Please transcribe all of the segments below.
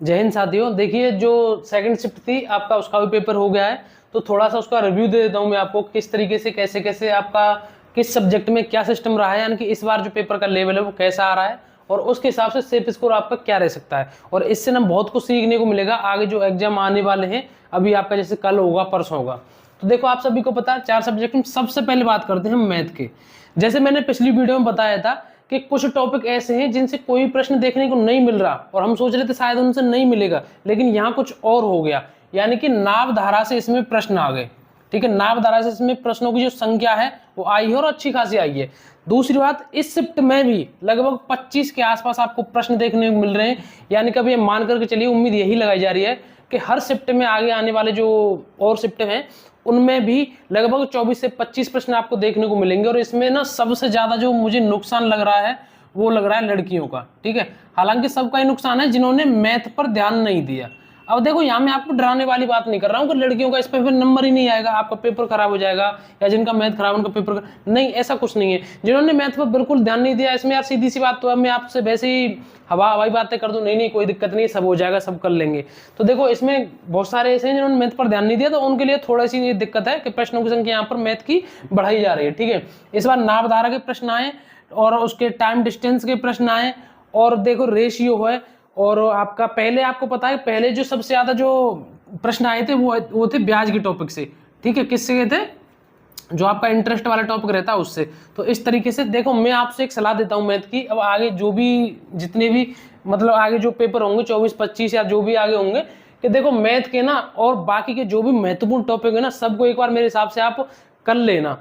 जय हिंद साथियों। देखिए, जो सेकंड शिफ्ट थी आपका, उसका भी पेपर हो गया है। तो थोड़ा सा उसका रिव्यू दे देता हूँ मैं आपको, किस तरीके से कैसे कैसे आपका किस सब्जेक्ट में क्या सिस्टम रहा है, यानी कि इस बार जो पेपर का लेवल है वो कैसा आ रहा है और उसके हिसाब से सेफ स्कोर आपका क्या रह सकता है। और इससे ना बहुत कुछ सीखने को मिलेगा आगे जो एग्जाम आने वाले हैं। अभी आपका जैसे कल होगा, परसों होगा। तो देखो, आप सभी को पता है 4 सब्जेक्ट में सबसे पहले बात करते हैं मैथ के। जैसे मैंने पिछली वीडियो में बताया था कि कुछ टॉपिक ऐसे हैं जिनसे कोई प्रश्न देखने को नहीं मिल रहा और हम सोच रहे थे शायद उनसे नहीं मिलेगा, लेकिन यहाँ कुछ और हो गया, यानी कि नाव धारा से इसमें प्रश्न आ गए। ठीक है, नाव धारा से इसमें प्रश्नों की जो संख्या है वो आई है और अच्छी खासी आई है। दूसरी बात, इस शिफ्ट में भी लगभग 25 के आसपास आपको प्रश्न देखने को मिल रहे हैं, यानी कि अभी मान करके चलिए, उम्मीद यही लगाई जा रही है कि हर शिफ्ट में आगे आने वाले जो और शिफ्ट हैं उनमें भी लगभग 24 से 25 प्रश्न आपको देखने को मिलेंगे। और इसमें ना सबसे ज्यादा जो मुझे नुकसान लग रहा है वो लग रहा है लड़कियों का। ठीक है, हालांकि सबका ही नुकसान है जिन्होंने मैथ पर ध्यान नहीं दिया। अब देखो, यहाँ मैं आपको डराने वाली बात नहीं कर रहा हूँ कि लड़कियों का इस पे नंबर ही नहीं आएगा, आपका पेपर खराब हो जाएगा, या जिनका मैथ खराब उनका पेपर नहीं, ऐसा कुछ नहीं है। जिन्होंने मैथ पर बिल्कुल ध्यान नहीं दिया, इसमें यार सीधी सी बात, तो अब मैं आपसे वैसे ही हवाई बातें कर दूं, नहीं कोई दिक्कत नहीं, सब हो जाएगा, सब कर लेंगे। तो देखो, इसमें बहुत सारे ऐसे हैं जिन्होंने मैथ पर ध्यान नहीं दिया, तो उनके लिए थोड़ी सी दिक्कत है कि प्रश्नों की संख्या यहाँ पर मैथ की बढ़ाई जा रही है। ठीक है, इस बार नाभधारा के प्रश्न आए और उसके टाइम डिस्टेंस के प्रश्न आए, और देखो रेशियो है। और आपका पहले, आपको पता है पहले जो सबसे ज्यादा जो प्रश्न आए थे वो थे ब्याज के टॉपिक से। ठीक है, किससे गए थे? जो आपका इंटरेस्ट वाला टॉपिक रहता है उससे। तो इस तरीके से देखो, मैं आपसे एक सलाह देता हूं मैथ की। अब आगे जो भी जितने भी मतलब आगे जो पेपर होंगे 24-25 या जो भी आगे होंगे, कि देखो मैथ के ना और बाकी के जो भी महत्वपूर्ण टॉपिक है ना, सबको एक बार मेरे हिसाब से आप कर लेना।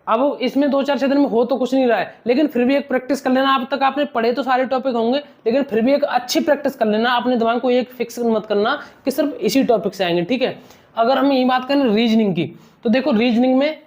अब इसमें 2-4 दिन में हो तो कुछ नहीं रहा है, लेकिन फिर भी एक प्रैक्टिस कर लेना। अब तक आपने पढ़े तो सारे टॉपिक होंगे, लेकिन फिर भी एक अच्छी प्रैक्टिस कर लेना। अपने दिमाग को एक फिक्स मत करना कि सिर्फ इसी टॉपिक से आएंगे। ठीक है, अगर हम ये बात करें रीजनिंग की, तो देखो रीजनिंग में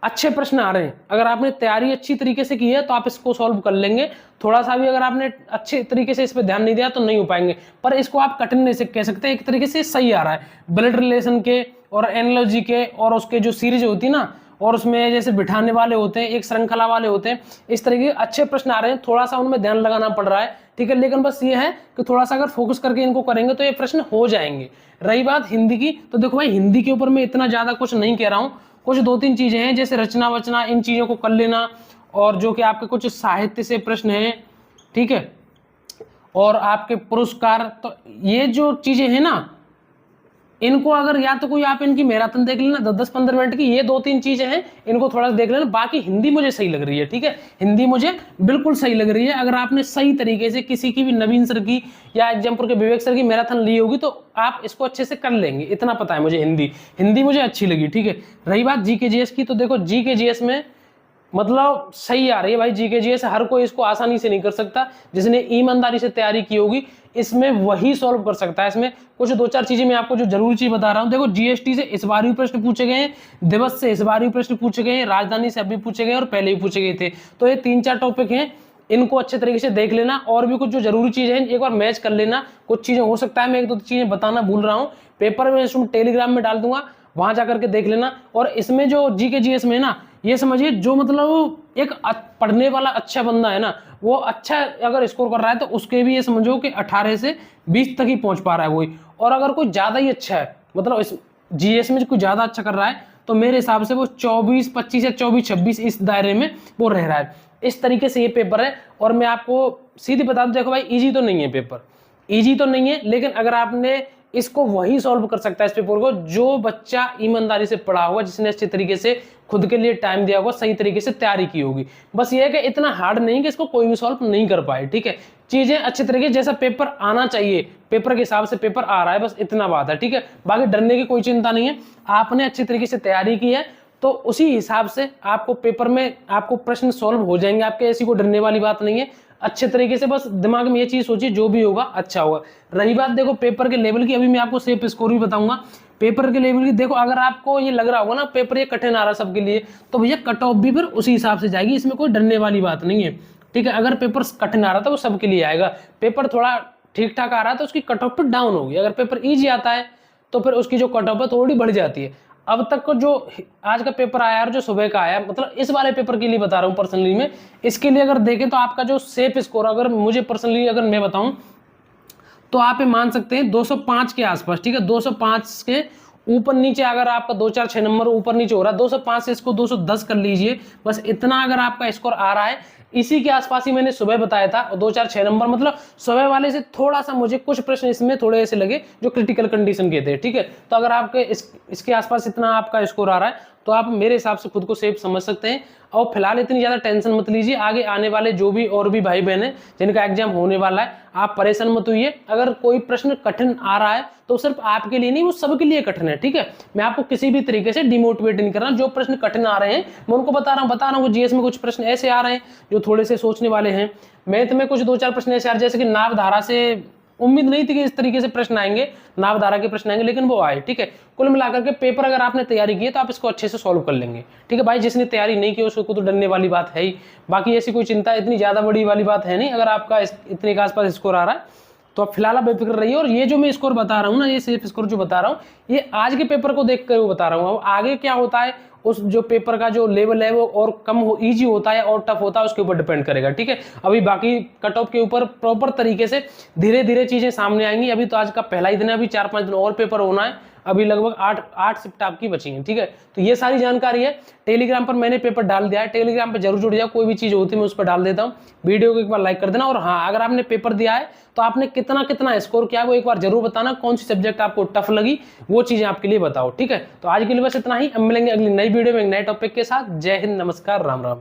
अच्छे प्रश्न आ रहे हैं। अगर आपने तैयारी अच्छी तरीके से की है तो आप इसको सॉल्व कर लेंगे। थोड़ा सा भी अगर आपने अच्छे तरीके से इस पर ध्यान नहीं दिया तो नहीं हो पाएंगे, पर इसको आप कठिन नहीं से कह सकते, एक तरीके से सही आ रहा है। ब्लड रिलेशन के और एनालॉजी के और उसके जो सीरीज होती है ना, और उसमें जैसे बिठाने वाले होते हैं, एक श्रृंखला वाले होते हैं, इस तरह के अच्छे प्रश्न आ रहे हैं। थोड़ा सा उनमें ध्यान लगाना पड़ रहा है। ठीक है, लेकिन बस ये है कि थोड़ा सा अगर फोकस करके इनको करेंगे तो ये प्रश्न हो जाएंगे। रही बात हिंदी की, तो देखो भाई, हिंदी के ऊपर मैं इतना ज्यादा कुछ नहीं कह रहा हूँ। कुछ 2-3 चीजें हैं, जैसे रचना वचना, इन चीजों को कर लेना, और जो कि आपके कुछ साहित्य से प्रश्न हैं। ठीक है, और आपके पुरस्कार, तो ये जो चीजें हैं ना, इनको अगर या तो कोई आप इनकी मैराथन देख लेना 10-15 मिनट की, ये 2-3 चीजें हैं, इनको थोड़ा सा देख लेना। बाकी हिंदी मुझे सही लग रही है। ठीक है, हिंदी मुझे बिल्कुल सही लग रही है। अगर आपने सही तरीके से किसी की भी, नवीन सर की या एग्जामपुर के विवेक सर की मैराथन ली होगी, तो आप इसको अच्छे से कर लेंगे, इतना पता है मुझे। हिंदी मुझे अच्छी लगी। ठीक है, रही बात जीके जीएस की, तो देखो जीके जीएस में मतलब सही आ रही है भाई। जीके जीएस हर कोई इसको आसानी से नहीं कर सकता, जिसने ईमानदारी से तैयारी की होगी इसमें वही सॉल्व कर सकता है। इसमें कुछ 2-4 चीजें मैं आपको जो जरूरी चीज बता रहा हूं। देखो, जीएसटी से इस बार भी प्रश्न पूछे गए हैं, दिवस से इस बार भी प्रश्न पूछे गए हैं, राजधानी से अभी पूछे गए और पहले भी पूछे गए थे। तो ये 3-4 टॉपिक हैं, इनको अच्छे तरीके से देख लेना। और भी कुछ जो जरूरी चीजें हैं एक बार मैच कर लेना। कुछ चीजें हो सकता है मैं 1-2 चीजें बताना भूल रहा हूँ, पेपर में टेलीग्राम में डाल दूंगा, वहां जाकर के देख लेना। और इसमें जो जीके जीएस में ना, ये समझिए जो मतलब एक पढ़ने वाला अच्छा बंदा है ना, वो अच्छा अगर स्कोर कर रहा है तो उसके भी ये समझो कि 18 से 20 तक ही पहुंच पा रहा है कोई। और अगर कोई ज्यादा ही अच्छा है, मतलब इस जीएस में कोई ज्यादा अच्छा कर रहा है, तो मेरे हिसाब से वो 24-25 या 24-26 इस दायरे में वो रह रहा है। इस तरीके से ये पेपर है। और मैं आपको सीधी बता दूं, देखो भाई, इजी तो नहीं है पेपर, इजी तो नहीं है, लेकिन अगर आपने इसको वही सॉल्व कर सकता है इस पेपर को जो बच्चा ईमानदारी से पढ़ा होगा, जिसने अच्छे तरीके से खुद के लिए टाइम दिया होगा, सही तरीके से तैयारी की होगी। बस ये है कि इतना हार्ड नहीं कि इसको कोई भी सॉल्व नहीं कर पाए। ठीक है, चीजें अच्छे तरीके जैसा पेपर आना चाहिए, पेपर के हिसाब से पेपर आ रहा है, बस इतना बात है। ठीक है, बाकी डरने की कोई चिंता नहीं है। आपने अच्छे तरीके से तैयारी की है तो उसी हिसाब से आपको पेपर में आपको प्रश्न सॉल्व हो जाएंगे आपके। ऐसी कोई डरने वाली बात नहीं है। अच्छे तरीके से बस दिमाग में ये चीज सोचिए, जो भी होगा अच्छा होगा। रही बात देखो पेपर के लेवल की, अभी मैं आपको सेफ स्कोर भी बताऊंगा पेपर के लेवल की। देखो, अगर आपको ये लग रहा होगा ना पेपर ये कठिन आ रहा सबके लिए, तो भैया कट ऑफ भी फिर उसी हिसाब से जाएगी, इसमें कोई डरने वाली बात नहीं है। ठीक है, अगर पेपर कठिन आ रहा था वो सबके लिए आएगा, पेपर थोड़ा ठीक ठाक आ रहा है तो उसकी कट ऑफ फिर डाउन होगी। अगर पेपर ईजी आता है तो फिर उसकी जो कट ऑफ है थोड़ी बढ़ जाती है। अब तक को जो आज का पेपर आया और जो सुबह का आया, मतलब इस वाले पेपर के लिए बता रहा हूँ पर्सनली में, इसके लिए अगर देखें तो आपका जो सेफ स्कोर, अगर मुझे पर्सनली अगर मैं बताऊं तो आप ये मान सकते हैं 205 के आसपास, ठीक है, 205 के ऊपर नीचे अगर आपका 2 4 6 नंबर ऊपर नीचे हो रहा है, 205 से इसको 210 कर लीजिए, बस इतना अगर आपका स्कोर आ रहा है, इसी के आसपास ही मैंने सुबह बताया था। और 2 4 6 नंबर मतलब सुबह वाले से थोड़ा सा मुझे कुछ प्रश्न इसमें थोड़े ऐसे लगे जो क्रिटिकल कंडीशन के थे, ठीक है। तो अगर आपके इसके आसपास इतना आपका स्कोर आ रहा है तो आप मेरे हिसाब से खुद को सेफ समझ सकते हैं। और फिलहाल इतनी ज़्यादा टेंशन मत लीजिए, आगे आने वाले जो भी और भी भाई बहन हैं जिनका एग्जाम होने वाला है, आप परेशान मत होइए। अगर कोई प्रश्न कठिन आ रहा है तो सिर्फ आपके लिए नहीं, वो सबके लिए कठिन है, ठीक है। मैं आपको किसी भी तरीके से डिमोटिवेट नहीं कर रहा। जो प्रश्न कठिन आ रहे हैं मैं उनको बता रहा हूँ। जीएस में कुछ प्रश्न ऐसे आ रहे हैं जो थोड़े से सोचने वाले हैं। मैथ में कुछ 2 4 प्रश्न ऐसे आ रहे हैं, जैसे कि नाभधारा से उम्मीद नहीं थी कि इस तरीके से प्रश्न आएंगे, नाभधारा के प्रश्न आएंगे, लेकिन वो आए, ठीक है। कुल मिलाकर के पेपर अगर आपने तैयारी की है तो आप इसको अच्छे से सॉल्व कर लेंगे, ठीक है भाई। जिसने तैयारी नहीं की उसको तो डरने वाली बात है ही, बाकी ऐसी कोई चिंता इतनी ज्यादा बड़ी वाली बात है नहीं। अगर आपका इतने के आसपास स्कोर आ रहा है तो आप फिलहाल आप बेफिक्र रहिए। और ये जो मैं स्कोर बता रहा हूँ ना, ये सेफ स्कोर जो बता रहा हूँ, ये आज के पेपर को देख कर वो बता रहा हूँ। आगे क्या होता है, उस जो पेपर का जो लेवल है वो और कम हो, इजी होता है और टफ होता है, उसके ऊपर डिपेंड करेगा, ठीक है। अभी बाकी कट ऑफ के ऊपर प्रॉपर तरीके से धीरे धीरे चीजें सामने आएंगी। अभी तो आज का पहला ही दिन है, अभी 4 5 दिन और पेपर होना है। अभी लगभग 8 शिफ्ट आपकी बची हैं, ठीक है। तो ये सारी जानकारी है, टेलीग्राम पर मैंने पेपर डाल दिया है, टेलीग्राम पर जरूर जुड़ जाओ। कोई भी चीज होती है मैं उस पर डाल देता हूँ। वीडियो को एक बार लाइक कर देना। और हाँ, अगर आपने पेपर दिया है तो आपने कितना कितना स्कोर किया वो एक बार जरूर बताना। कौन सी सब्जेक्ट आपको टफ लगी वो चीजें आपके लिए बताओ, ठीक है। तो आज के लिए बस इतना ही। अब मिलेंगे अगली नई वीडियो में एक नए टॉपिक के साथ। जय हिंद, नमस्कार, राम राम।